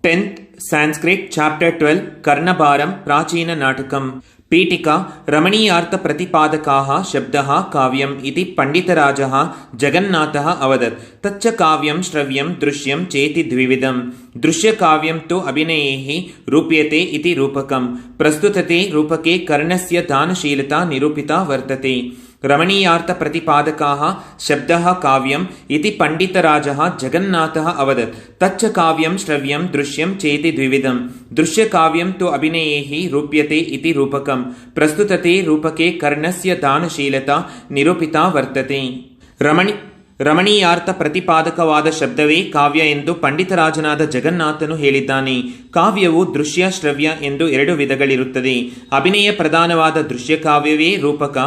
10th Sanskrit Chapter 12 Karnabaram Prachina Natakam पीठिका रमणीयार्थ प्रतिपादकाः शब्दः काव्यम् इति पंडितराजः जगन्नाथः अवदत्। तच्च काव्यं श्रव्यं दृश्यं चेति द्विविधम्। दृश्यकाव्यं तु अभिनयैः रूप्यते इति रूपकम्। प्रस्तुतते रूपके कर्णस्य दानशीलता निरूपिता वर्तते। रमणीयार्थ प्रतिपादकाः शब्दः काव्यम् इति पंडितराजः जगन्नाथः अवदत्। तच्च काव्यं श्रव्यं दृश्यं चेति द्विविधम्। दृश्यकाव्यं तु अभिनयैः रूप्यते इति रूपकम्। प्रस्तुतते रूपके कर्णस्य दानशीलता निरूपिता वर्तते। ರಮಣೀಯಾರ್ಥ ಪ್ರತಿಪಾದಕವಾದ ಶಬ್ದವೇ ಕಾವ್ಯ ಎಂದು ಪಂಡಿತರಾಜನಾದ ಜಗನ್ನಾಥನು ಹೇಳಿದ್ದಾನೆ. ಕಾವ್ಯವು ದೃಶ್ಯ ಶ್ರವ್ಯ ಎಂದು ಎರಡು ವಿಧಗಳಿರುತ್ತದೆ. ಅಭಿನಯ ಪ್ರಧಾನವಾದ ದೃಶ್ಯ ಕಾವ್ಯವೇ ರೂಪಕ.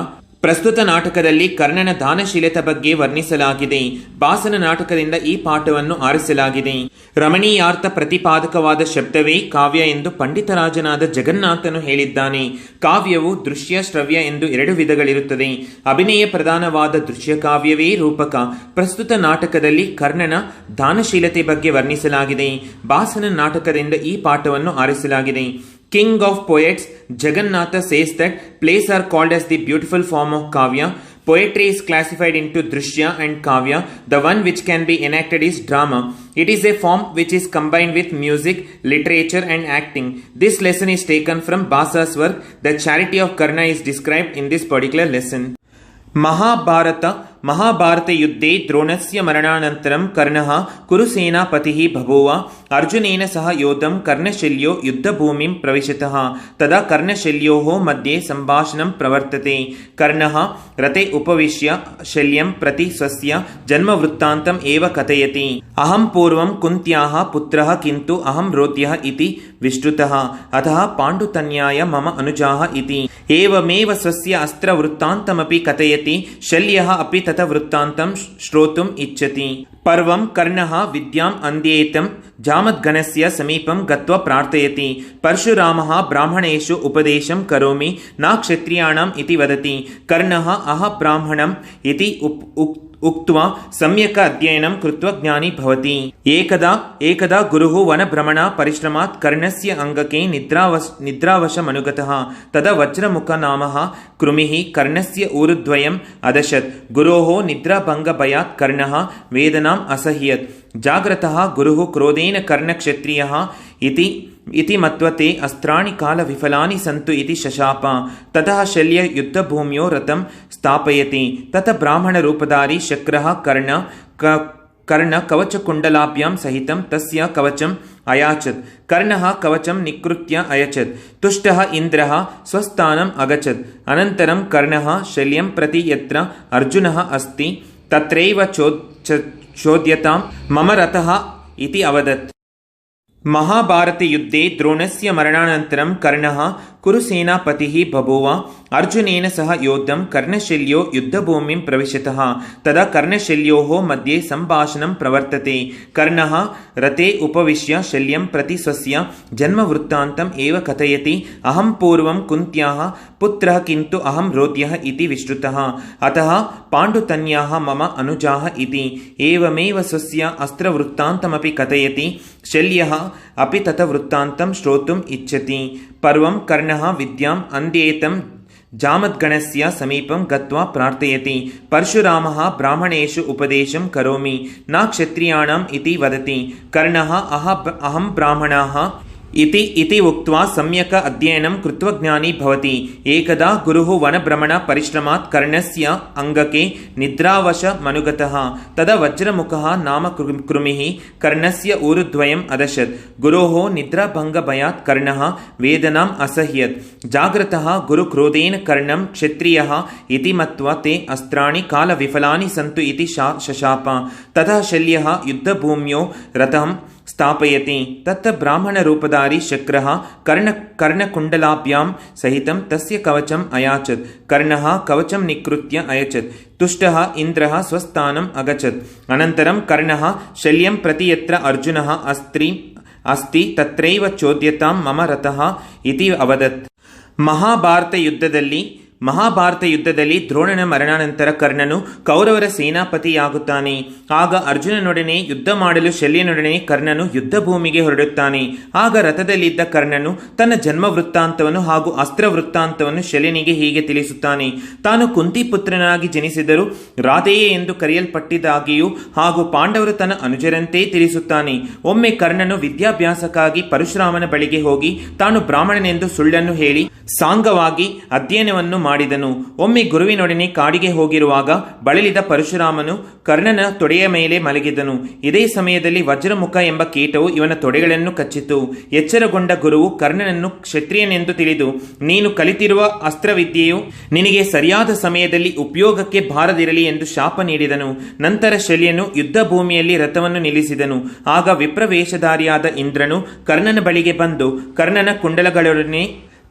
ಪ್ರಸ್ತುತ ನಾಟಕದಲ್ಲಿ ಕರ್ಣನ ದಾನಶೀಲತೆ ಬಗ್ಗೆ ವರ್ಣಿಸಲಾಗಿದೆ. ಭಾಸನ ನಾಟಕದಿಂದ ಈ ಪಾಠವನ್ನು ಆರಿಸಲಾಗಿದೆ. ರಮಣೀಯಾರ್ಥ ಪ್ರತಿಪಾದಕವಾದ ಶಬ್ದವೇ ಕಾವ್ಯ ಎಂದು ಪಂಡಿತರಾಜನಾದ ಜಗನ್ನಾಥನು ಹೇಳಿದ್ದಾನೆ. ಕಾವ್ಯವು ದೃಶ್ಯ ಶ್ರವ್ಯ ಎಂದು ಎರಡು ವಿಧಗಳಿರುತ್ತದೆ. ಅಭಿನಯ ಪ್ರಧಾನವಾದ ದೃಶ್ಯ ಕಾವ್ಯವೇ ರೂಪಕ. ಪ್ರಸ್ತುತ ನಾಟಕದಲ್ಲಿ ಕರ್ಣನ ದಾನಶೀಲತೆ ಬಗ್ಗೆ ವರ್ಣಿಸಲಾಗಿದೆ. ಭಾಸನ ನಾಟಕದಿಂದ ಈ ಪಾಠವನ್ನು ಆರಿಸಲಾಗಿದೆ. King of poets, Jagannatha says that plays are called as the beautiful form of kavya. Poetry is classified into drishya and kavya. The one which can be enacted is drama. It is a form which is combined with music, literature and acting. This lesson is taken from Bhasa's work. The charity of Karna is described in this particular lesson. Mahabharat युद्धे द्रोणस्य मरणानन्तरं कर्णः कुरुसेनापतिः बभूव. अर्जुनेन सह योद्धुं कर्णशल्यो युद्धभूमिं प्रविशतः. तदा कर्णशल्योः मध्ये सम्भाषणं प्रवर्तते. कर्णः रथे उपविश्य शल्यं प्रति स्वस्य जन्मवृत्तान्तम् एव कथयति. अहं पूर्वं कुन्त्याः पुत्रः किन्तु अहं रोध्यः इति विष्टुतः. अतः पाण्डुतन्याय मम अनुजाः इति. एवमेव स्वस्य अस्त्रवृत्तान्तमपि कथयति. शल्यः अपि वृत्तान्तं श्रोतुम् इच्छति. पर्वं कर्णः विद्याम् अन्ध्येतं जामद्गणस्य समीपं गत्वा प्रार्थयति. परशुरामः ब्राह्मणेषु उपदेशं करोमि न क्षत्रियाणाम् इति वदति. कर्णः ब्राह्मणम् इति उक्त्वा सम्यक् अध्ययनं कृत्वा ज्ञानी भवति. एकदा गुरुः वनभ्रमण परिश्रमात् कर्णस्य अङ्गके निद्रावशमनुगतः. तदा वज्रमुख नामः कृमिः कर्णस्य ऊरुद्वयम् अदशत्. गुरोः निद्राभङ्गभयात् कर्णः वेदनाम् असह्यत्. जाग्रतः गुरुः क्रोधेन कर्णक्षत्रियः इति मत्वा ते अस्त्राणि कालविफलानि सन्तु इति शशाप. ततः शल्य युद्धभूम्यो रथं स्थापयति. ततः ब्राह्मणरूपधारी शक्रः कर्ण कवचकुण्डलाभ्यां सहितं तस्य कवचम् अयाचत्. कर्णः कवचं निकृत्य अयचत्. तुष्टः इन्द्रः स्वस्थानम् अगच्छत्. अनन्तरं कर्णः शल्यं प्रति यत्र अर्जुनः अस्ति तत्रैव चोद्यतां मम रथः इति अवदत्. महाभारत युद्धे द्रोणस्य मरणानन्तरं कर्णः कुरुसेनापतिः बभूव. अर्जुनेन सह योद्धुं कर्णशल्यो युद्धभूमिं प्रविशतः. तदा कर्णशल्योः मध्ये सम्भाषणं प्रवर्तते. कर्णः रथे उपविश्य शल्यं प्रति स्वस्य जन्मवृत्तान्तम् एव कथयति. अहं पूर्वं कुन्त्याः पुत्रः किन्तु अहं रोध्यः इति विश्रुतः. अतः पाण्डुतन्याः मम अनुजाः इति. एवमेव स्वस्य अस्त्रवृत्तान्तमपि कथयति. शल्यः अपि तत् वृत्तान्तं श्रोतुम् इच्छति. पर्वं कर्णः विद्याम् अन्ध्येतं जामद्गणस्य समीपं गत्वा प्रार्थयति. परशुरामः ब्राह्मणेषु उपदेशं करोमि न क्षत्रियाणाम् इति वदति. कर्णः अहं ब्राह्मणः इति उक्त्वा सम्यक् अध्ययनं कृत्वा ज्ञानी भवति. एकदा गुरुः वनभ्रमण परिश्रमात् कर्णस्य अङ्गके निद्रावशमनुगतः. तदा वज्रमुखः नाम कृमिः कर्णस्य ऊरुद्वयम् अदशत्. गुरोः निद्राभङ्गभयात् कर्णः वेदनाम् असह्यत्. जाग्रतः गुरुक्रोधेन कर्णं क्षत्रियः इति मत्वा ते अस्त्राणि कालविफलानि सन्तु इति शशाप. ततः शल्यः युद्धभूम्यो रथं स्थापयति. तत् ब्राह्मणरूपधारी शक्रः कर्णकुण्डलाभ्यां सहितं तस्य कवचम् अयाचत्. कर्णः कवचं निकृत्य अयचत्. तुष्टः इन्द्रः स्वस्थानम् अगच्छत्. अनन्तरं कर्णः शल्यं प्रति यत्र अर्जुनः अस्ति तत्रैव चोद्यतां मम रथः इति अवदत्. ಮಹಾಭಾರತ ಯುದ್ಧದಲ್ಲಿ ಮಹಾಭಾರತ ಯುದ್ಧದಲ್ಲಿ ದ್ರೋಣನ ಮರಣಾನಂತರ ಕರ್ಣನು ಕೌರವರ ಸೇನಾಪತಿಯಾಗುತ್ತಾನೆ. ಆಗ ಅರ್ಜುನನೊಡನೆ ಯುದ್ಧ ಮಾಡಲು ಶಲ್ಯನೊಡನೆ ಕರ್ಣನು ಯುದ್ಧ ಭೂಮಿಗೆ ಹೊರಡುತ್ತಾನೆ. ಆಗ ರಥದಲ್ಲಿದ್ದ ಕರ್ಣನು ತನ್ನ ಜನ್ಮ ವೃತ್ತಾಂತವನ್ನು ಹಾಗೂ ಅಸ್ತ್ರ ವೃತ್ತಾಂತವನ್ನು ಶಲ್ಯನಿಗೆ ಹೀಗೆ ತಿಳಿಸುತ್ತಾನೆ. ತಾನು ಕುಂತಿ ಪುತ್ರನಾಗಿ ಜನಿಸಿದರೂ ರಾಧೆಯೇ ಎಂದು ಕರೆಯಲ್ಪಟ್ಟಿದ್ದಾಗಿಯೂ ಹಾಗೂ ಪಾಂಡವರು ತನ್ನ ಅನುಜರಂತೆ ತಿಳಿಸುತ್ತಾನೆ. ಒಮ್ಮೆ ಕರ್ಣನು ವಿದ್ಯಾಭ್ಯಾಸಕ್ಕಾಗಿ ಪರಶುರಾಮನ ಬಳಿಗೆ ಹೋಗಿ ತಾನು ಬ್ರಾಹ್ಮಣನೆಂದು ಸುಳ್ಳನ್ನು ಹೇಳಿ ಸಾಂಗವಾಗಿ ಅಧ್ಯಯನವನ್ನು ಮಾಡಿದನು. ಒಮ್ಮೆ ಗುರುವಿನೊಡನೆ ಕಾಡಿಗೆ ಹೋಗಿರುವಾಗ ಬಳಲಿದ ಪರಶುರಾಮನು ಕರ್ಣನ ತೊಡೆಯ ಮೇಲೆ ಮಲಗಿದನು. ಇದೇ ಸಮಯದಲ್ಲಿ ವಜ್ರಮುಖ ಎಂಬ ಕೀಟವು ಇವನ ತೊಡೆಗಳನ್ನು ಕಚ್ಚಿತು. ಎಚ್ಚರಗೊಂಡ ಗುರುವು ಕರ್ಣನನ್ನು ಕ್ಷತ್ರಿಯನೆಂದು ತಿಳಿದು, ನೀನು ಕಲಿತಿರುವ ಅಸ್ತ್ರವಿದ್ಯೆಯು ನಿನಗೆ ಸರಿಯಾದ ಸಮಯದಲ್ಲಿ ಉಪಯೋಗಕ್ಕೆ ಬಾರದಿರಲಿ ಎಂದು ಶಾಪ ನೀಡಿದನು. ನಂತರ ಶಲ್ಯನು ಯುದ್ಧ ಭೂಮಿಯಲ್ಲಿ ರಥವನ್ನು ನಿಲ್ಲಿಸಿದನು. ಆಗ ವಿಪ್ರವೇಶಧಾರಿಯಾದ ಇಂದ್ರನು ಕರ್ಣನ ಬಳಿಗೆ ಬಂದು ಕರ್ಣನ ಕುಂಡಲಗಳೊಡನೆ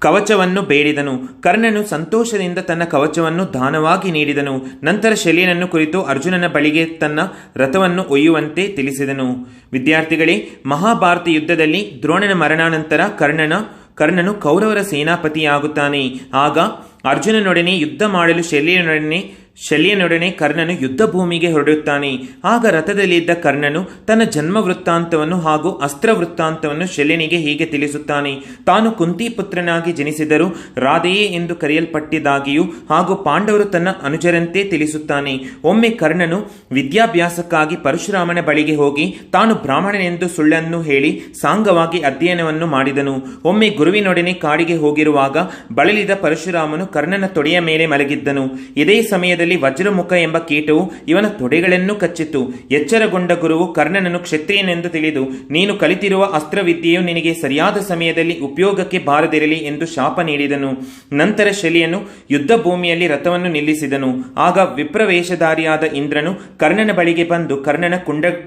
ಕವಚವನ್ನು ಬೇಡಿದನು. ಕರ್ಣನು ಸಂತೋಷದಿಂದ ತನ್ನ ಕವಚವನ್ನು ದಾನವಾಗಿ ನೀಡಿದನು. ನಂತರ ಶಲ್ಯನನ್ನು ಕುರಿತು ಅರ್ಜುನನ ಬಳಿಗೆ ತನ್ನ ರಥವನ್ನು ಒಯ್ಯುವಂತೆ ತಿಳಿಸಿದನು. ವಿದ್ಯಾರ್ಥಿಗಳೇ, ಮಹಾಭಾರತ ಯುದ್ಧದಲ್ಲಿ ದ್ರೋಣನ ಮರಣಾನಂತರ ಕರ್ಣನು ಕೌರವರ ಸೇನಾಪತಿಯಾಗುತ್ತಾನೆ. ಆಗ ಅರ್ಜುನನೊಡನೆ ಯುದ್ಧ ಮಾಡಲು ಶಲ್ಯನೊಡನೆ ಕರ್ಣನು ಯುದ್ಧ ಭೂಮಿಗೆ ಹೊರಡುತ್ತಾನೆ. ಆಗ ರಥದಲ್ಲಿದ್ದ ಕರ್ಣನು ತನ್ನ ಜನ್ಮ ವೃತ್ತಾಂತವನ್ನು ಹಾಗೂ ಅಸ್ತ್ರ ವೃತ್ತಾಂತವನ್ನು ಶಲ್ಯನಿಗೆ ಹೀಗೆ ತಿಳಿಸುತ್ತಾನೆ. ತಾನು ಕುಂತಿ ಪುತ್ರನಾಗಿ ಜನಿಸಿದರೂ ರಾಧೆಯೇ ಎಂದು ಕರೆಯಲ್ಪಟ್ಟಿದ್ದಾಗಿಯೂ ಹಾಗೂ ಪಾಂಡವರು ತನ್ನ ಅನುಜರಂತೆ ತಿಳಿಸುತ್ತಾನೆ. ಒಮ್ಮೆ ಕರ್ಣನು ವಿದ್ಯಾಭ್ಯಾಸಕ್ಕಾಗಿ ಪರಶುರಾಮನ ಬಳಿಗೆ ಹೋಗಿ ತಾನು ಬ್ರಾಹ್ಮಣನೆಂದು ಸುಳ್ಳನ್ನು ಹೇಳಿ ಸಾಂಗವಾಗಿ ಅಧ್ಯಯನವನ್ನು ಮಾಡಿದನು. ಒಮ್ಮೆ ಗುರುವಿನೊಡನೆ ಕಾಡಿಗೆ ಹೋಗಿರುವಾಗ ಬಳಲಿದ ಪರಶುರಾಮನು ಕರ್ಣನ ತೊಡೆಯ ಮೇಲೆ ಮಲಗಿದ್ದನು. ಇದೇ ಸಮಯದಲ್ಲಿ ವಜ್ರಮುಖ ಎಂಬ ಕೀಟವು ಇವನ ತೊಡೆಗಳನ್ನು ಕಚ್ಚಿತು. ಎಚ್ಚರಗೊಂಡ ಗುರುವು ಕರ್ಣನನ್ನು ಕ್ಷತ್ರಿಯನೆಂದು ತಿಳಿದು, ನೀನು ಕಲಿತಿರುವ ಅಸ್ತ್ರವಿದ್ಯೆಯು ನಿನಗೆ ಸರಿಯಾದ ಸಮಯದಲ್ಲಿ ಉಪಯೋಗಕ್ಕೆ ಬಾರದಿರಲಿ ಎಂದು ಶಾಪ ನೀಡಿದನು. ನಂತರ ಶಲ್ಯನು ಯುದ್ಧ ಭೂಮಿಯಲ್ಲಿ ರಥವನ್ನು ನಿಲ್ಲಿಸಿದನು. ಆಗ ವಿಪ್ರವೇಶಧಾರಿಯಾದ ಇಂದ್ರನು ಕರ್ಣನ ಬಳಿಗೆ ಬಂದು ಕರ್ಣನ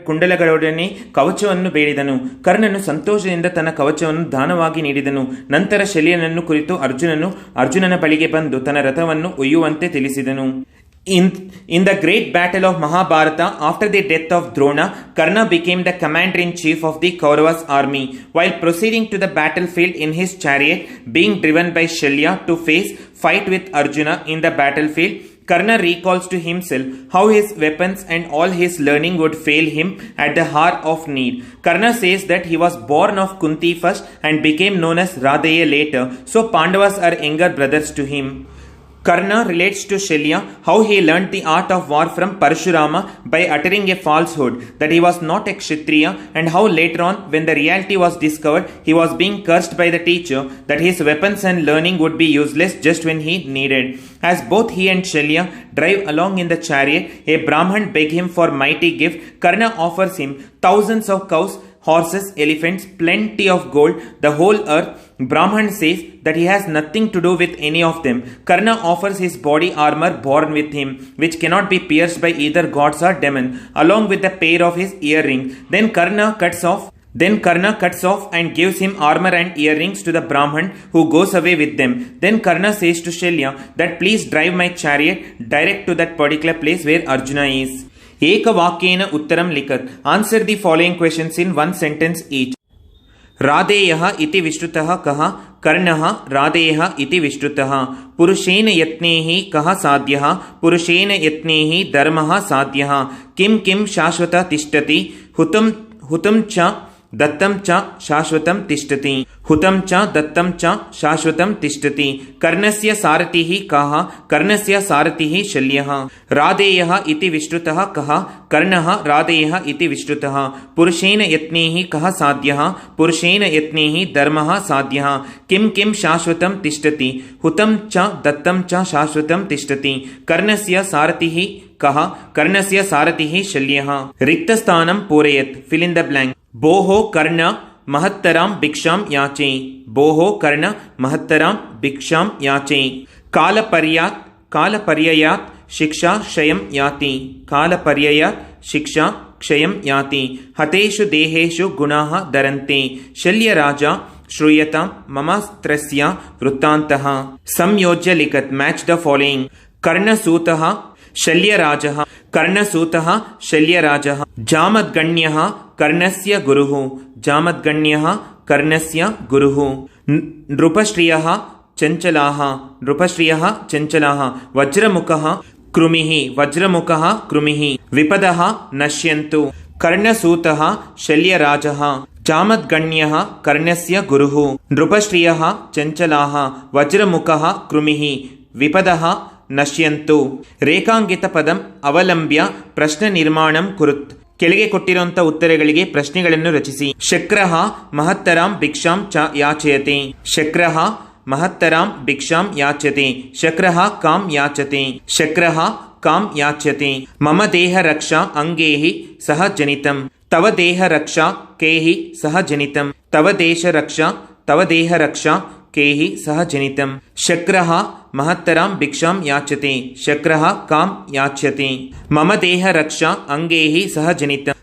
ಕುಂಡಲಗಳೊಡನೆ ಕವಚವನ್ನು ಬೇಡಿದನು. ಕರ್ಣನು ಸಂತೋಷದಿಂದ ತನ್ನ ಕವಚವನ್ನು ದಾನವಾಗಿ ನೀಡಿದನು. ನಂತರ ಶಲ್ಯನನ್ನು ಕುರಿತು ಅರ್ಜುನನ ಬಳಿಗೆ ಬಂದು ತನ್ನ ರಥವನ್ನು ಒಯ್ಯುವಂತೆ ತಿಳಿಸಿದನು. In the great battle of Mahabharata, after the death of Drona, Karna became the commander-in-chief of the Kauravas army. While proceeding to the battlefield in his chariot, being driven by Shalya to fight with Arjuna in the battlefield, Karna recalls to himself how his weapons and all his learning would fail him at the hour of need. Karna says that he was born of Kunti first and became known as Radheya later, so Pandavas are younger brothers to him. Karna relates to Shalya how he learnt the art of war from Parashurama by uttering a falsehood that he was not a Kshatriya, and how later on, when the reality was discovered, he was being cursed by the teacher that his weapons and learning would be useless just when he needed. As both he and Shalya drive along in the chariot, a Brahman begs him for mighty gift. Karna offers him thousands of cows, horses, elephants, plenty of gold, the whole earth. Brahman says that he has nothing to do with any of them. Karna offers his body armor born with him, which cannot be pierced by either gods or demon, along with the pair of his earrings. Then Karna cuts off and gives him armor and earrings to the Brahman, who goes away with them. Then Karna says to Shalya that please drive my chariot direct to that particular place where Arjuna is. Ekavakyena uttaram likat. Answer the following questions in one sentence each. राधेयः इति विश्रुतः कः? कर्णः राधेयः इति विश्रुतः. पुरुषेण यत्नेः कः साध्यः? पुरुषेण यत्नेः धर्मः साध्यः. किं किं शाश्वतः तिष्ठति? हुतं च दत्तं च शाश्वतं तिष्ठति. हुतं च दत्तं च शाश्वतं तिष्ठति. कर्णस्य सारथिः कः? कर्णस्य सारथिः शल्यः. राधेयः इति विश्रुतः कः? कर्णः राधेयः इति विश्रुतः. पुरुषेण यत्नेः कः साध्यः? पुरुषेण यत्नेः धर्मः साध्यः. किं किं शाश्वतं तिष्ठति? हुतं च दत्तं च शाश्वतं तिष्ठति. कर्णस्य सारथिः कः? कर्णस्य सारथिः शल्यः. रिक्तस्थानं पूरयेत्. Fill in the blank. भोः कर्ण महत्तरां भिक्षां याचे. भोः कर्ण महत्तरां भिक्षां याचे. कालपर्ययात् शिक्षा क्षयं याति. कालपर्ययात् शिक्षा क्षयं याति. हतेषु देहेषु गुणाः धरन्ते. शल्यराजा श्रूयतां ममास्त्रस्य वृत्तान्तः. संयोज्य लिखत्. Match the following. कर्णसूतः शल्यराजः. कर्णसूतः शल्यराजः. जामद्गण्यः कर्णस्य गुरुः. जामद्गण्यः कर्णस्य गुरुः. नृपश्रियः ಚಂಚಲಾಃ ನೃಪಶ್ರಿಯಃ ಚಂಚಲಾಃ ವಜ್ರಮುಖಃ ಕೃಮಿಃ ವಜ್ರಮುಖಃ ಕೃಮಿಃ ವಿಪದಃ ನಶ್ಯಂತು ಕರ್ಣಸೂತಃ ಶಲ್ಯರಾಜಃ ಜಾಮದ್ಗಣ್ಯಃ ಕರ್ಣಸ್ಯ ಗುರುಃ ನೃಪಶ್ರಿಯಃ ಚಂಚಲಾಃ ವಜ್ರಮುಖಃ ಕೃಮಿಃ ವಿಪದಃ ನಶ್ಯಂತು. ರೇಖಾಂಕಿತ ಪದಂ ಅವಲಂಬ್ಯ ಪ್ರಶ್ನೆ ನಿರ್ಮಾಣಂ ಕುರುತ್. ಕೆಳಗೆ ಕೊಟ್ಟಿರುವಂತಹ ಉತ್ತರಗಳಿಗೆ ಪ್ರಶ್ನೆಗಳನ್ನು ರಚಿಸಿ. ಶಕ್ರಃ ಮಹತ್ತರಾಂ ಭಿಕ್ಷಾಂ ಚ ಯಾಚಯತೆ. ಶಕ್ರಃ ಮಹತ್ತರಾಂ ಭಿಕ್ಷಾಂ ಯಾಚ್ಯತೆ. ಶಕ್ರಃ ಕಾಂ ಯಾಚತೆ. ಶಕ್ರಃ ಕಾಂ ಯಾಚ್ಯತೆ. ಮಮ ದೇಹ ರಕ್ಷಾ ಅಂಗೇಃ ಸಹ ಜನಿತಂ. ತವ ದೇಹ ರಕ್ಷಾ ಕೇಃ ಸಹ ಜನಿತಂ. ತವ ದೇಶ ರಕ್ಷಾ ತವ ದೇಹ ರಕ್ಷಾ ಕೇಃ ಸಹ ಜನಿತಂ. ಶಕ್ರಃ ಮಹತ್ತರಾಂ ಭಿಕ್ಷಾಂ ಯಾಚ್ಯತೆ. ಶಕ್ರಃ ಕಾಂ ಯಾಚ್ಯತೆ. ಮಮ ದೇಹ ರಕ್ಷಾ ಅಂಗೇಃ ಸಹ ಜನಿತಂ.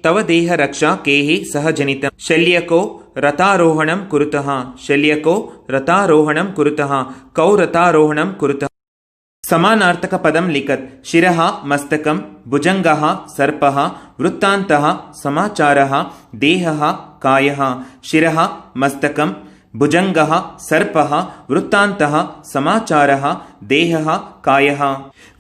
ತವ ದೇಹ ರಕ್ಷಾ ಕೇಃ ಸಹ ಜನಿತಂ. ಶಲ್ಯಕೋ ರಥಾರೋಹಣಂ ಕುರುತಃ. ಶಲ್ಯಕೋ ರಥಾರೋಹಣಂ ಕುರುತಃ. ಕೌ ರಥಾರೋಹಣಂ ಕುರುತಃ. ಸಮಾನಾರ್ಥಕ ಪದಂ ಲಿಖತ್. ಶಿರಃ ಮಸ್ತಕಂ ಭುಜಂಗಃ ಸರ್ಪಃ ವೃತ್ತಾಂತಃ ಸಮಾಚಾರಃ ದೇಹಃ ಕಾಯಃ. ಶಿರಃ ಮಸ್ತಕಂ ಭುಜಂಗಃ ಸರ್ಪಃ ವೃತ್ತಾಂತಃ ಸಮಾಚಾರಃ ದೇಹಃ ಕಾಯಃ.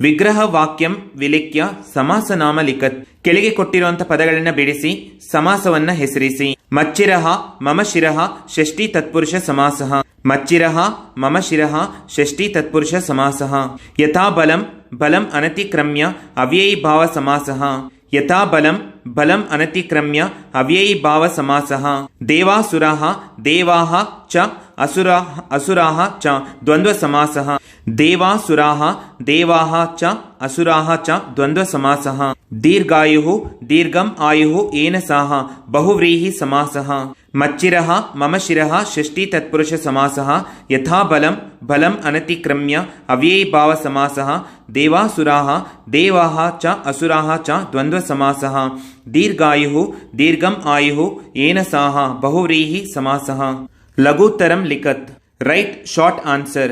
ವಿಗ್ರಹ ವಾಕ್ಯಂ ವಿಲಿಖ್ಯ ಸಮಾಸನಾಮ ಲಿಖತ್. ಕೆಳಗೆ ಕೊಟ್ಟಿರುವಂತಹ ಪದಗಳನ್ನು ಬಿಡಿಸಿ ಸಮಾಸವನ್ನ ಹೆಸರಿಸಿ. ಮಚ್ಚಿರಃ ಮಮ ಶಿರಃ ಷಷ್ಠಿ ತತ್ಪುರುಷ ಸಮಾಸಃ. ಮಚ್ಚಿರಃ ಮಮ ಶಿರಃ ಷಷ್ಠಿ ತತ್ಪುರುಷ ಸಮಾಸಃ. ಯಥಾ ಬಲಂ ಬಲಂ ಅನತಿಕ್ರಮ್ಯ ಅವ್ಯಯೀಭಾವ ಸಮಾಸಃ. ಯಥಾ ಬಲಂ ಬಲಂ ಅನತಿಕ್ರಮ್ಯ ಅವ್ಯಯೀಭಾವ ಸಮಾಸಃ. ದೇವಾಸುರಾಃ ದೇವಾಃ ಚ ಅಸುರಾಃ ಚ ದ್ವಂದ್ವ ಸಮಾಸಃ. ದೇವಾಸುರಾಃ ದೇವಾಃ ಚ ಅಸುರಾಃ ಚ ದ್ವಂದ್ವ ಸಮಾಸಃ. ದೀರ್ಘಾಯುಃ ದೀರ್ಘಂ ಆಯುಃ ಏನ ಸಹ ಬಹುವ್ರೀಹಿ ಸಮಾಸಃ. ಮಚ್ಚಿರಃ ಮಮ ಶಿರಃ ಷಷ್ಠಿ ತತ್ಪುರುಷ ಸಮಾಸಃ. ಯಥಾ ಬಲಂ ಬಲಂ ಅನತಿಕ್ರಮ್ಯ ಅವ್ಯಯೀಭಾವ ಸಮಾಸಃ. ದೇವಾಸುರಾಃ ದೇವಾಃ ಚ ಅಸುರಾಃ ಚ ದ್ವಂದ್ವ ಸಮಾಸಃ. ದೀರ್ಘಾಯುಃ ದೀರ್ಘಂ ಆಯುಃ ಏನ ಸಹ ಬಹುವ್ರೀಹಿ ಸಮಾಸಃ. ಲಘುತ್ತರಂ ಲಿಖತ್. Write short answer.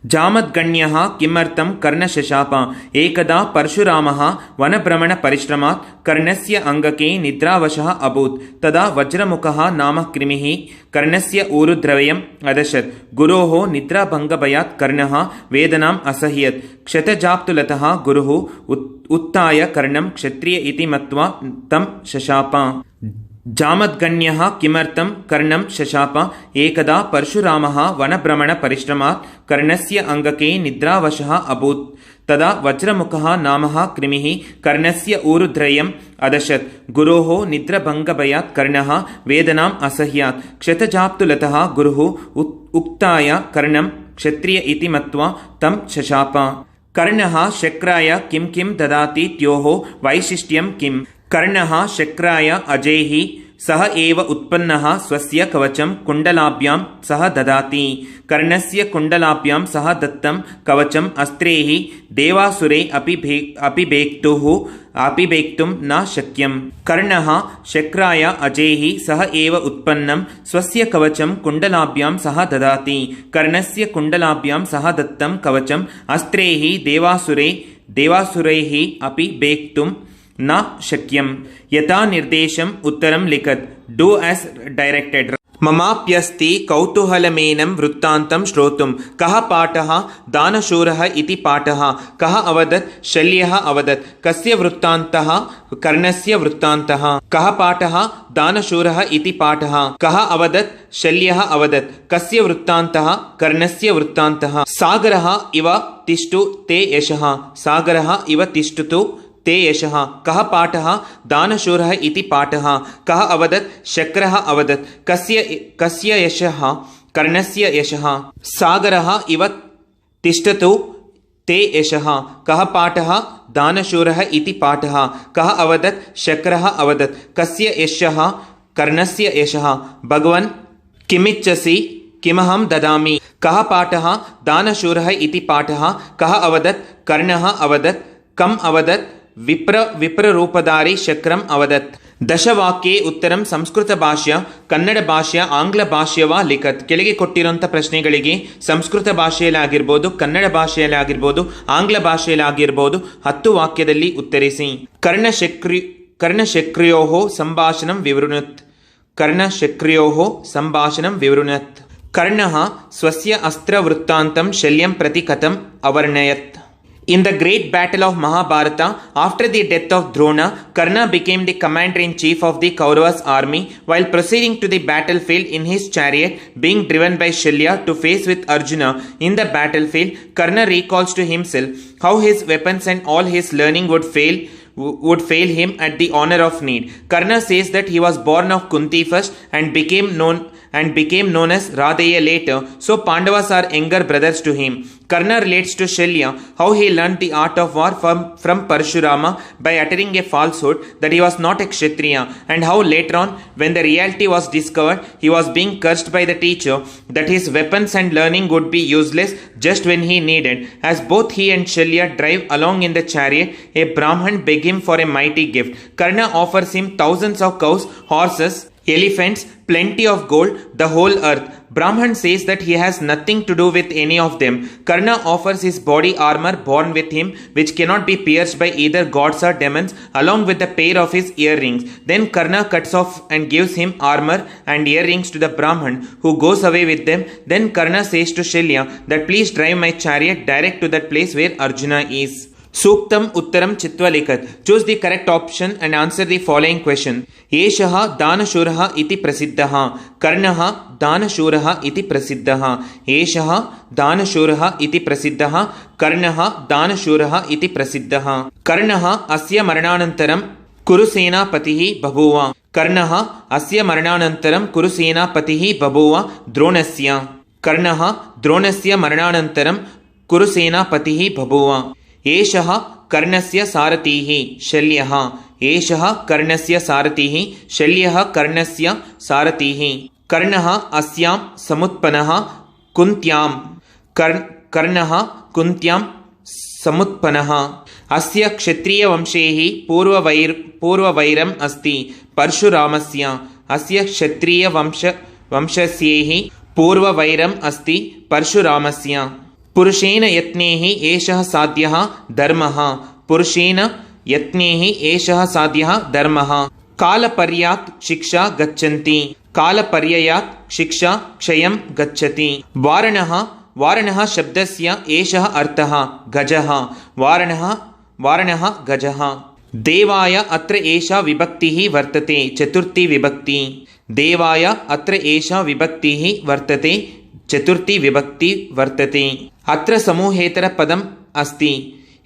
ಜಾಮದ್ಗಣ್ಯಃ ಕಿಮರ್ಥಂ ಕರ್ಣಶಶಾಪ. ಏಕದಾ ಪರಶುರಾಮಃ ವನಭ್ರಮಣ ಪರಿಶ್ರಮಾತ್ ಕರ್ಣಸ್ಯ ಅಂಗಕೆ ನಿದ್ರಾವಶಃ ಅಭೂತ್. ತದಾ ವಜ್ರಮುಖಃ ನಾಮ ಕ್ರಿಮಿಃ ಕರ್ಣಸ್ಯ ಊರುದ್ರವಯಂ ಅದಶತ್. ಗುರೋಃ ನಿದ್ರಾಭಂಗಭಯಾತ್ ಕರ್ಣಃ ವೇದನಾಂ ಅಸಹ್ಯತ್. ಕ್ಷತಜಾಪ್ತುಲತಃ ಗುರುಃ ಉತ್ಥಾಯ ಕರ್ಣಂ ಕ್ಷತ್ರಿಯ ಇತಿ ಮತ್ವಾ ತಂ ಶಶಾಪ. ಜಾಮದ್ಗಣ್ಯಃ ಕಿಮರ್ಥಂ ಕರ್ಣಂ ಶಶಾಪ. ಏಕದಾ ಪರಶುರಾಮಃ ವನಭ್ರಮಣ ಪರಿಶ್ರಮಾತ್ ಕರ್ಣಸ್ಯ ಅಂಗಕೆ ನಿದ್ರಾವಶಃ ಅಭೂತ್. ತದಾ ವಜ್ರಮುಖಃ ನಾಮಃ ಕ್ರಿಮಿಃ ಕರ್ಣಸ್ಯ ಊರುದ್ರಯಂ ಅದಶತ್. ಗುರೋಃ ನಿದ್ರಾಭಂಗಭಯಾತ್ ಕರ್ಣಃ ವೇದನಾಂ ಅಸಹ್ಯಾತ್. ಕ್ಷತಜಾಪ್ತುಲತಃ ಗುರುಃ ಉಕ್ತಾಯ ಕರ್ಣಂ ಕ್ಷತ್ರಿಯ ಇತಿ ಮತ್ವಾ ತಂ ಶಶಾಪ. ಕರ್ಣಃ ಶಕ್ರಾಯ ಕಿಂ ಕಿಂ ದದಾತಿ ತ್ಯೋಃ ವೈಶಿಷ್ಟ್ಯಂ ಕಿಂ. ಕರ್ಣಃ ಶಕ್ರಾಯ ಅಜೈಃ ಸಹ ಏವ ಉತ್ಪನ್ನಃ ಸ್ವಸ್ಯ ಕವಚಂ ಕುಂಡಲಾಭ್ಯಾಂ ಸಹ ದದಾತಿ. ಕರ್ಣಸ್ಯ ಕುಂಡಲಾಭ್ಯಾಂ ಸಹ ದತ್ತಂ ಕವಚಂ ಅಸ್ತ್ರೈಃ ದೇವಾಸುರೇ ಅಪಿಭೇಕ್ತುಂ ನ ಶಕ್ಯಂ. ಕರ್ಣಃ ಶಕ್ರಾಯ ಅಜೈಃ ಸಹ ಏವ ಉತ್ಪನ್ನಂ ಸ್ವಸ್ಯ ಕವಚಂ ಕುಂಡಲಾಭ್ಯಾಂ ಸಹ ದದಾತಿ. ಕರ್ಣಸ್ಯ ಕುಂಡಲಾಭ್ಯಾಂ ಸಹ ದತ್ತಂ ಕವಚಂ ಅಸ್ತ್ರೈಃ ದೇವಾಸುರೈಃ ಅಪಿಭೇಕ್ತುಂ ನ ಶಕ್ಯಂ. ಯಥಾ ನಿರ್ದೇಶಂ ಉತ್ತರಂ ಲಿಖತ್. Do as directed. ಮಮಾಪ್ಯಸ್ತಿ ಕೌತೂಹಲಮೇನಂ ವೃತ್ತಾಂತಂ ಶ್ರೋತುಂ. ಕಃ ಪಾಠಃ ದಾನಶೂರಃ ಇತಿ ಪಾಠಃ. ಕಃ ಅವದತ್ ಶಲ್ಯಃ ಅವದತ್. ಕಸ್ಯ ವೃತ್ತಾಂತಃ ಕರ್ಣಸ್ಯ ವೃತ್ತಾಂತಃ. ಕಃ ಪಾಠಃ ದಾನಶೂರಃ ಇತಿ ಪಾಠಃ. ಕಃ ಅವದತ್ ಶಲ್ಯಃ ಅವದತ್. ಕಸ್ಯ ವೃತ್ತಾಂತಃ ಕರ್ಣಸ್ಯ ವೃತ್ತಾಂತಃ. ಸಾಗರಃ ಇವ ತಿಷ್ಟು ತೇ ಯಶಃ. ಸಾಗರಃ ಇವ ತಿಷ್ಟುತು ते यशः. कः पाठः दानशूरः इति पाठः. कः अवदत् शक्रः अवदत्. कस्य यशः कर्णस्य यशः. सागरः इव तिष्ठतु ते यशः. कः पाठः दानशूरः इति पाठः. कः अवदत् शक्रः अवदत्. कस्य यशः कर्णस्य यशः. भगवन् किमिच्छसि किमहं ददामि. कः पाठः दानशूरः इति पाठः. कः अवदत् कर्णः अवदत्. कम् अवदत् ವಿಪ್ರರೂಪಧಾರಿ ಶಕ್ರಂ ಅವದತ್. ದಶವಾಕ್ಯೆ ಉತ್ತರಂ ಸಂಸ್ಕೃತ ಭಾಷೆಯ ಕನ್ನಡ ಭಾಷೆಯ ಆಂಗ್ಲ ಭಾಷೆಯವ ಲಿಖತ್. ಕೆಳಗೆ ಕೊಟ್ಟಿರುವಂಥ ಪ್ರಶ್ನೆಗಳಿಗೆ ಸಂಸ್ಕೃತ ಭಾಷೆಯಲ್ಲಿ ಆಗಿರ್ಬೋದು, ಕನ್ನಡ ಭಾಷೆಯಲ್ಲಿ ಆಗಿರ್ಬೋದು, ಆಂಗ್ಲ ಭಾಷೆಯಲ್ಲಿ ಆಗಿರ್ಬೋದು 10 ವಾಕ್ಯದಲ್ಲಿ ಉತ್ತರಿಸಿ. ಕರ್ಣಶಕ್ರಿಯೋಃ ಸಂಭಾಷಣಂ ವಿವೃಣುತ್. ಕರ್ಣಶಕ್ರಿಯೋಃ ಸಂಭಾಷಣಂ ವಿವೃಣುತ್. कर्णः स्वस्य अस्त्रवृत्तान्तं शल्यं प्रति कथम् अवर्णयत्? In the great battle of Mahabharata, after the death of Drona, Karna became the commander-in-chief of the Kauravas army. While proceeding to the battlefield in his chariot, being driven by Shalya to face with Arjuna in the battlefield, Karna recalls to himself how his weapons and all his learning would fail him at the honor of need. Karna says that he was born of Kunti first and became known as Radeya later, so Pandavas are younger brothers to him. Karna relates to Shalya how he learned the art of war from Parshurama by uttering a falsehood that he was not a Kshatriya, and how later on, when the reality was discovered, he was being cursed by the teacher that his weapons and learning would be useless just when he needed. As both he and Shalya drive along in the chariot, a Brahman begs him for a mighty gift. Karna offers him thousands of cows, horses, elephants, plenty of gold, the whole earth. Brahman says that he has nothing to do with any of them. Karna offers his body armor born with him, which cannot be pierced by either gods or demons, along with the pair of his earrings. Then Karna cuts off and gives him armor and earrings to the Brahman, who goes away with them. Then Karna says to Shalya that please drive my chariot direct to that place where Arjuna is. Suktam Uttaram Chitva Likat. Choose the correct option and answer the following question. Eshaha Danashuraha iti prasiddhaha. Karnaha Danashuraha iti prasiddhaha. Eshaha Danashuraha iti prasiddhaha. Karnaha Danashuraha iti prasiddhaha. Karnaha Asya Marananantaram Kurusenapatihi Babuva. Karnaha Asya Marananantaram Kurusenapatihi Babuva Dronasya. Karnaha Dronasya Marananantaram Kurusenapatihi Babuva. एषः कर्णस्य सारथिः शल्यः. एषः कर्णस्य सारथिः शल्यः कर्णस्य सारथिः. कर्णः अस्यां समुत्पन्नः कुन्त्यां. कर्णः कुन्त्यां समुत्पन्नः. अस्य क्षत्रियवंशैः पूर्ववैरम् अस्ति परशुरामस्य. अस्य क्षत्रियवंशस्यैः पूर्ववैरम् अस्ति परशुरामस्य. पुरुषेण यत्नेः एषः साध्यः धर्मः. पुरुषेण यत्नेः एषः साध्यः धर्मः. कालपर्यात् शिक्षा गच्छन्ति. कालपर्ययात् शिक्षा क्षयं गच्छति. वारणः शब्दस्य एषः अर्थः गजः. वारणः गजः. देवाय अत्र एषा विभक्तिः वर्तते चतुर्थी विभक्ति. देवाय अत्र एषा विभक्तिः वर्तते ಚತುರ್ಥಿ ವಿಭಕ್ತಿ ವರ್ತತೆ. ಅತ್ರ ಸಮೂಹೇತರ ಪದಂ ಅಸ್ತಿ.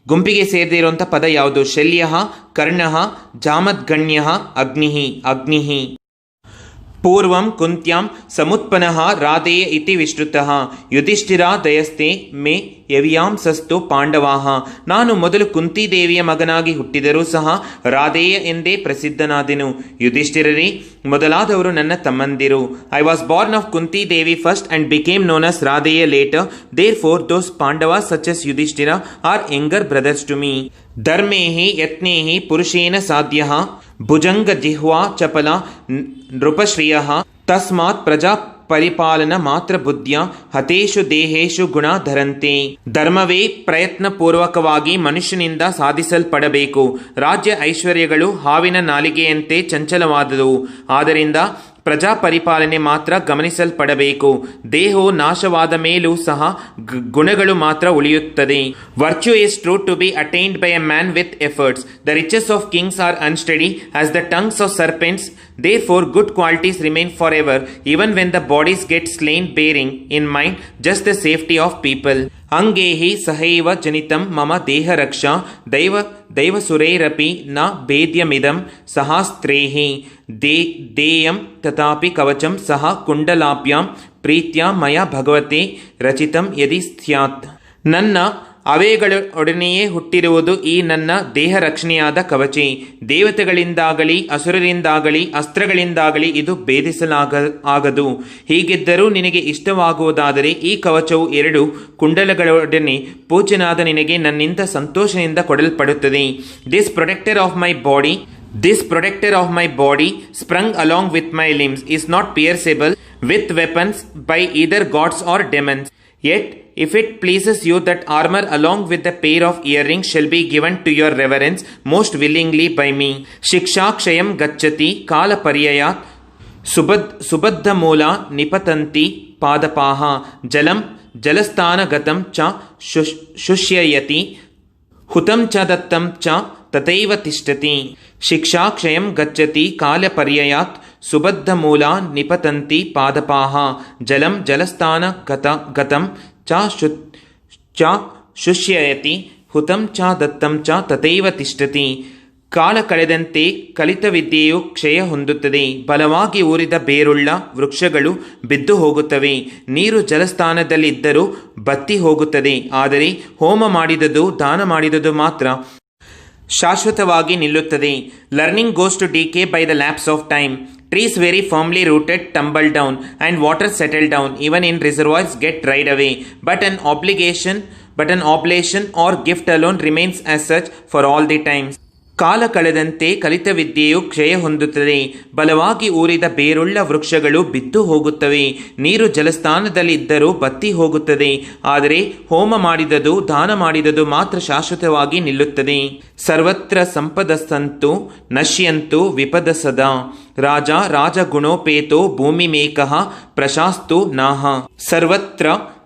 ಗುಂಪಿಗೆ ಸೇರದಿರುವಂಥ ಪದ ಯಾವುದು? ಶಲ್ಯಃ, ಕರ್ಣಃ, ಜಾಮದ್ಗಣ್ಯಃ, ಅಗ್ನಿಃ. पूर्वं कुन्त्यां समुत्पन्नः राधेय इति विश्रुतः. ಯುಧಿಷ್ಠಿರಾದಯಸ್ತೆ ಮೇ ಯವಿಯಾಂಸಸ್ತು ಪಾಂಡವಾಹ. ನಾನು ಮೊದಲು ಕುಂತಿದೇವಿಯ ಮಗನಾಗಿ ಹುಟ್ಟಿದರೂ ಸಹ ರಾಧೇಯ ಎಂದೇ ಪ್ರಸಿದ್ಧನಾದೆನು. ಯುಧಿಷ್ಠಿರರೇ, ಮೊದಲಾದವರು ನನ್ನ ತಮ್ಮಂದಿರು. I was born of Kunti Devi first and became known as Radheya later. Therefore those Pandavas such as Yudhishthira are younger brothers to me. ಧರ್ಮೇಃ ಯತ್ನೇಃ ಪುರುಷೇಣ ಸಾಧ್ಯಃ ಭುಜಂಗ ಜಿಹ್ವಾ ಚಪಲ ನೃಪಶ್ರಿಯಃ. ತಸ್ಮಾತ್ ಪ್ರಜಾ ಪರಿಪಾಲನ ಮಾತ್ರ ಬುದ್ಧಿಯ ಹತೇಷು ದೇಹೇಶು ಗುಣ ಧರಂತೆ. ಧರ್ಮವೇ ಪ್ರಯತ್ನಪೂರ್ವಕವಾಗಿ ಮನುಷ್ಯನಿಂದ ಸಾಧಿಸಲ್ಪಡಬೇಕು. ರಾಜ್ಯ ಐಶ್ವರ್ಯಗಳು ಹಾವಿನ ನಾಲಿಗೆಯಂತೆ ಚಂಚಲವಾದವು. ಆದ್ದರಿಂದ ಪ್ರಜಾ ಪರಿಪಾಲನೆ ಮಾತ್ರ ಗಮನಿಸಲ್ಪಡಬೇಕು. ದೇಹವು ನಾಶವಾದ ಮೇಲೂ ಸಹ ಗುಣಗಳು ಮಾತ್ರ ಉಳಿಯುತ್ತದೆ. Virtue is true to be attained by a man with efforts. The riches of kings are unsteady as the tongues of serpents. Therefore, good qualities remain forever, even when the bodies get slain, bearing in mind just the safety of people. Angehi sahaiva janitam mama deha raksha daivasurerapi na bedyamidam sahastrehi deyam tatapi kavacham saha kundalapyam ಪ್ರೀತ್ಯ ಮಯ ಭಗವತೆ ರಚಿತಂ ಯದಿ ಸ್ಯಾತ್. ನನ್ನ ಅವೆಗಳೊಡನೆಯೇ ಹುಟ್ಟಿರುವುದು ಈ ನನ್ನ ದೇಹ ರಕ್ಷಣೆಯಾದ ಕವಚೆ. ದೇವತೆಗಳಿಂದಾಗಲಿ ಅಸುರರಿಂದಾಗಲಿ ಅಸ್ತ್ರಗಳಿಂದಾಗಲಿ ಇದು ಭೇದಿಸಲಾಗದು. ಹೀಗಿದ್ದರೂ ನಿನಗೆ ಇಷ್ಟವಾಗುವುದಾದರೆ ಈ ಕವಚವು 2 ಕುಂಡಲಗಳೊಡನೆ ಪೂಜ್ಯನಾದ ನಿನಗೆ ನನ್ನಿಂದ ಸಂತೋಷದಿಂದ ಕೊಡಲ್ಪಡುತ್ತದೆ. This protector of my body sprung along with my limbs is not pierceable with weapons by either gods or demons. Yet, if it pleases you that armor along with the pair of earrings shall be given to your reverence most willingly by me. Shiksha kshayam gacchati kala paryayat subadha moola nipatanti ಪಾದಪಾಃ ಜಲಂ ಜಲಸ್ಥಾನಗತಂ ಚ ಶುಷ್ಯಯತಿ ಹುತಂ ಚ ದತ್ತಂ ಚ ತಥೈವ ತಿಷ್ಠತಿ ಶಿಕ್ಷಾ ಕ್ಷಯಂ ಗಚ್ಚತಿ ಕಾಲಪರ್ಯಯಾತ್ ಸುಬದ್ಧಮೂಲಾ ನಿಪತಂತಿ ಪಾದಪಾಃ ಜಲಂ ಜಲಸ್ಥಾನಗತಂ ಚ ಶುಷ್ಯಯತಿ ಹುತಂ ಚ ದತ್ತಂ ಚ ತಥೈವ ತಿಷ್ಠತಿ ಕಾಲ ಕಳೆದಂತೆ ಕಲಿತ ವಿದ್ಯೆಯು ಕ್ಷಯ ಹೊಂದುತ್ತದೆ. ಬಲವಾಗಿ ಊರಿದ ಬೇರುಳ್ಳ ವೃಕ್ಷಗಳು ಬಿದ್ದು ಹೋಗುತ್ತವೆ. ನೀರು ಜಲಸ್ಥಾನದಲ್ಲಿದ್ದರೂ ಬತ್ತಿ ಹೋಗುತ್ತದೆ. ಆದರೆ ಹೋಮ ಮಾಡಿದುದು ದಾನ ಮಾಡಿದುದು ಮಾತ್ರ ಶಾಶ್ವತವಾಗಿ ನಿಲ್ಲುತ್ತದೆ. Learning goes to decay by the lapse of time. Trees very firmly rooted tumble down and water settle down even in reservoirs get dried away. But an oblation or gift alone remains as such for all the times. ಕಾಲ ಕಳೆದಂತೆ ಕಲಿತ ವಿದ್ಯೆಯು ಕ್ಷಯ ಹೊಂದುತ್ತದೆ. ಬಲವಾಗಿ ಊರಿದ ಬೇರುಳ್ಳ ವೃಕ್ಷಗಳು ಬಿದ್ದು ಹೋಗುತ್ತವೆ. ನೀರು ಜಲಸ್ಥಾನದಲ್ಲಿ ಇದ್ದರೂ ಬತ್ತಿ ಹೋಗುತ್ತದೆ. ಆದರೆ ಹೋಮ ಮಾಡಿದುದು ದಾನ ಮಾಡಿದುದು ಮಾತ್ರ ಶಾಶ್ವತವಾಗಿ ನಿಲ್ಲುತ್ತದೆ. ಸರ್ವತ್ರ ಸಂಪದಸ್ಸಂತು ನಶ್ಯಂತು ವಿಪದ ಸದಾ. ರಾಜ ರಾಜಗುಣೋಪೇತೋ ಭೂಮಿಮೇಕಃ ಪ್ರಶಾಸ್ತು ನಾಹ.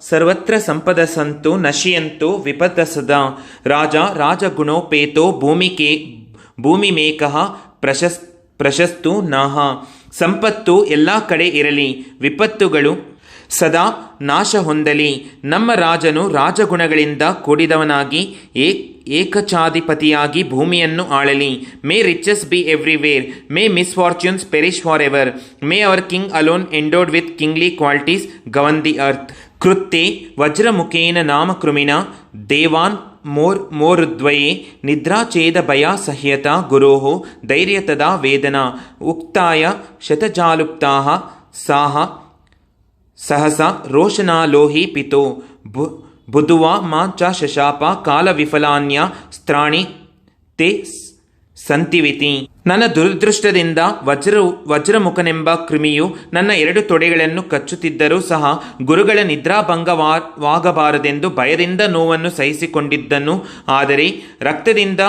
ಸರ್ವತ್ರ ಸಂಪದಸ್ಸಂತು ನಶ್ಯಂತು ವಿಪದ ಸದಾ. ರಾಜ ರಾಜಗುಣೋಪೇತೋ ಭೂಮಿಮೇಕಃ ಪ್ರಶಸ್ತು ನಾಹ. ಸಂಪತ್ತು ಎಲ್ಲ ಕಡೆ ಇರಲಿ, ವಿಪತ್ತುಗಳು ಸದಾ ನಾಶ ಹೊಂದಲಿ. ನಮ್ಮ ರಾಜನು ರಾಜಗುಣಗಳಿಂದ ಕೂಡಿದವನಾಗಿ ಏಕಚಾಧಿಪತಿಯಾಗಿ ಭೂಮಿಯನ್ನು ಆಳಲಿ. May riches be everywhere, may misfortunes perish for ever, may our king alone endowed with kingly qualities govern the earth. ಕೃತ್ಯೆ ವಜ್ರಮುಖೇನ ನಾಮಕೃಮಿಣ ದೇವಾನ್ ಮೋರುದ್ವಯೇ ನಿದ್ರಾಚೇದ ಭಯ ಸಹ್ಯತ ಗುರೋಃ ಧೈರ್ಯತದಾ ವೇದನಾ. ಉಕ್ತಾಯ ಶತಜಾಲುಪ್ತಾಃ ಸಾಹ ಸಹಸಾ ರೋಷನಾಲೋಹಿ ಪಿತೋ ಬುಧುವಾ ಮಾ ಚ ಶಶಾಪ ಕಾಲ ವಿಫಲಾನ್ಯ ಸ್ತ್ರಾಣಿ ತೇ ಸಂತಿವಿತಿ. ನನ್ನ ದುರದೃಷ್ಟದಿಂದ ವಜ್ರಮುಖನೆಂಬ ಕೃಮಿಯು ನನ್ನ 2 ತೊಡೆಗಳನ್ನು ಕಚ್ಚುತ್ತಿದ್ದರೂ ಸಹ ಗುರುಗಳ ನಿದ್ರಾಭಂಗವಾಗಬಾರದೆಂದು ಭಯದಿಂದ ನೋವನ್ನು ಸಹಿಸಿಕೊಂಡಿದ್ದನು. ಆದರೆ ರಕ್ತದಿಂದ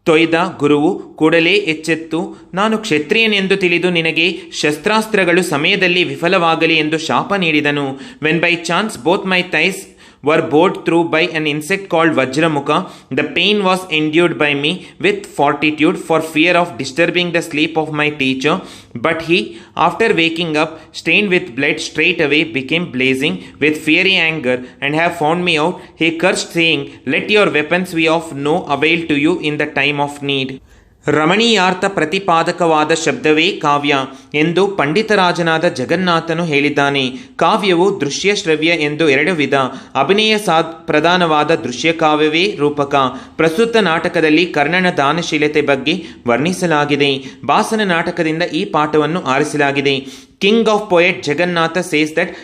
ತೊಯ್ದ ಗುರುವು ಕೂಡಲೇ ಎಚ್ಚೆತ್ತು, ನಾನು ಕ್ಷತ್ರಿಯನೆಂದು ತಿಳಿದು ನಿನಗೆ ಶಸ್ತ್ರಾಸ್ತ್ರಗಳು ಸಮಯದಲ್ಲಿ ವಿಫಲವಾಗಲಿ ಎಂದು ಶಾಪ ನೀಡಿದನು. When by chance both my thighs were bored through by an insect called Vajramukha, the pain was endured by me with fortitude for fear of disturbing the sleep of my teacher. But he, after waking up, stained with blood, straightway became blazing with fiery anger and have found me out. He cursed, saying, "Let your weapons be of no avail to you in the time of need." ರಮಣೀಯಾರ್ಥ ಪ್ರತಿಪಾದಕವಾದ ಶಬ್ದವೇ ಕಾವ್ಯ ಎಂದು ಪಂಡಿತರಾಜನಾದ ಜಗನ್ನಾಥನು ಹೇಳಿದ್ದಾನೆ. ಕಾವ್ಯವು ದೃಶ್ಯ ಶ್ರವ್ಯ ಎಂದು 2 ವಿಧ. ಅಭಿನಯ ಪ್ರಧಾನವಾದ ದೃಶ್ಯ ಕಾವ್ಯವೇ ರೂಪಕ. ಪ್ರಸ್ತುತ ನಾಟಕದಲ್ಲಿ ಕರ್ಣನ ದಾನಶೀಲತೆ ಬಗ್ಗೆ ವರ್ಣಿಸಲಾಗಿದೆ. ಭಾಸನ ನಾಟಕದಿಂದ ಈ ಪಾಠವನ್ನು ಆರಿಸಲಾಗಿದೆ. King of poet Jagannatha says that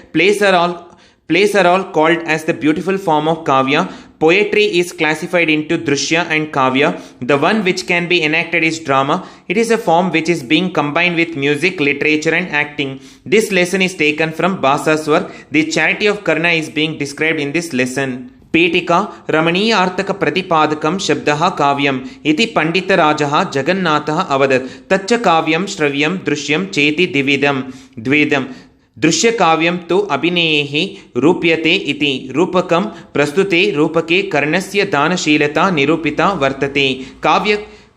plays are all called as the beautiful form of kavya. Poetry is classified into drishya and kavya. The one which can be enacted is drama. It is a form which is being combined with music, literature and acting. This lesson is taken from Bhasa's work. The charity of Karna is being described in this lesson. ಪೀಠಿಕಾ ರಮಣೀಯಾರ್ಥಕ ಪ್ರತಿಪಾದಕಂ ಶಬ್ದಃ ಕಾವ್ಯಂ ಇತಿ ಪಂಡಿತರಾಜಃ ಜಗನ್ನಾಥಃ ಅವದತ್. ತಚ್ಚ ಕಾವ್ಯಂ ಶ್ರವ್ಯಂ ದೃಶ್ಯಂ ಚೇತಿ ದ್ವೇದಂ. ದೃಶ್ಯ ಕಾವ್ಯಂ ತು ಅಭಿನೇಹಿ ರೂಪ್ಯತೆ ಇತಿ. ರೂಪಕಂ ಪ್ರಸ್ತುತೆ ರೂಪಕೆ ಕರ್ಣಸ್ಯ ದಾನಶೀಲತಾ ನಿರೂಪಿತಾ ವರ್ತತೆ.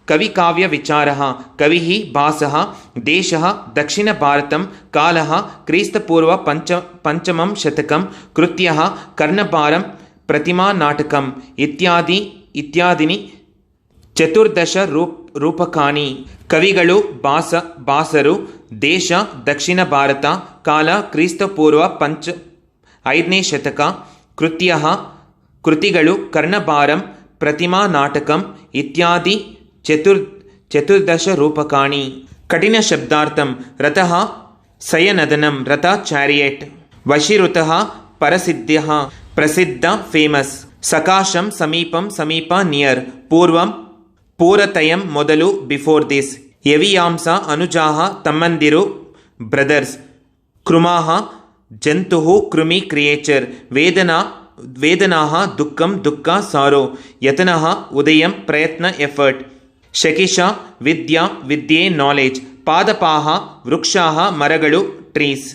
ಕವಿಕಾವ್ಯ ವಿಚಾರಃ. ಕವಿಃ ಭಾಸಃ. ದೇಶಃ ದಕ್ಷಿಣ ಭಾರತಂ. ಕಾಲಃ ಕ್ರಿಸ್ತಪೂರ್ವ ಪಂಚಮಂ ಶತಕಂ. ಕೃತ್ಯಃ ಕರ್ಣಭಾರಂ ಪ್ರತಿಮಾ ನಾಟಕಂ ಇತ್ಯಾದಿನಿ ಚತುರ್ದಶ ರೂಪಕಾನಿ. ಕವಿಗಳು ಭಾಸರು. ದೇಶ ದಕ್ಷಿಣ ಭಾರತ. ಕಾಲ ಕ್ರಿಸ್ತಪೂರ್ವ 5ನೇ ಶತಕ. ಕೃತಿಗಳು ಕರ್ಣಭಾರಂ ಪ್ರತಿಮಾ ನಾಟಕಂ ಇತ್ಯಾದಿ ಚತುರ್ದಶ ರೂಪಕಾಣಿ. ಕಠಿಣ ಶಬ್ದಾರ್ಥಂ. ರಥಃ ಸಯನದನಂ. ರಥ ಚಾರಿಯೇಟ್. ವಶೀರುತಃ ಪರಸಿದ್ಧ್ಯಃ ಪ್ರಸಿದ್ಧ ಫೇಮಸ್. ಸಕಾಶಂ ಸಮೀಪಂ ಸಮೀಪ ನಿಯರ್. ಪೂರ್ವಂ ಪೂರತಯಂ ಮೊದಲು ಬಿಫೋರ್ ದಿಸ್. ಯವಿಯಾಂಸ ಅನುಜಾಹ ತಮ್ಮಂದಿರು ಬ್ರದರ್ಸ್. ಕೃಮಾಹ ಜಂತುಃ ಕೃಮಿ ಕ್ರಿಯೇಚರ್. ವೇದನಾಹ ದುಃಖಂ ದುಃಖ ಸಾರೋ. ಯತನಃ ಉದಯಂ ಪ್ರಯತ್ನ ಎಫರ್ಟ್. ಶಕಿಷ ವಿದ್ಯೆ ನಾಲೆಜ್. ಪಾದಪಾಹ ವೃಕ್ಷಾಹ ಮರಗಳು ಟ್ರೀಸ್.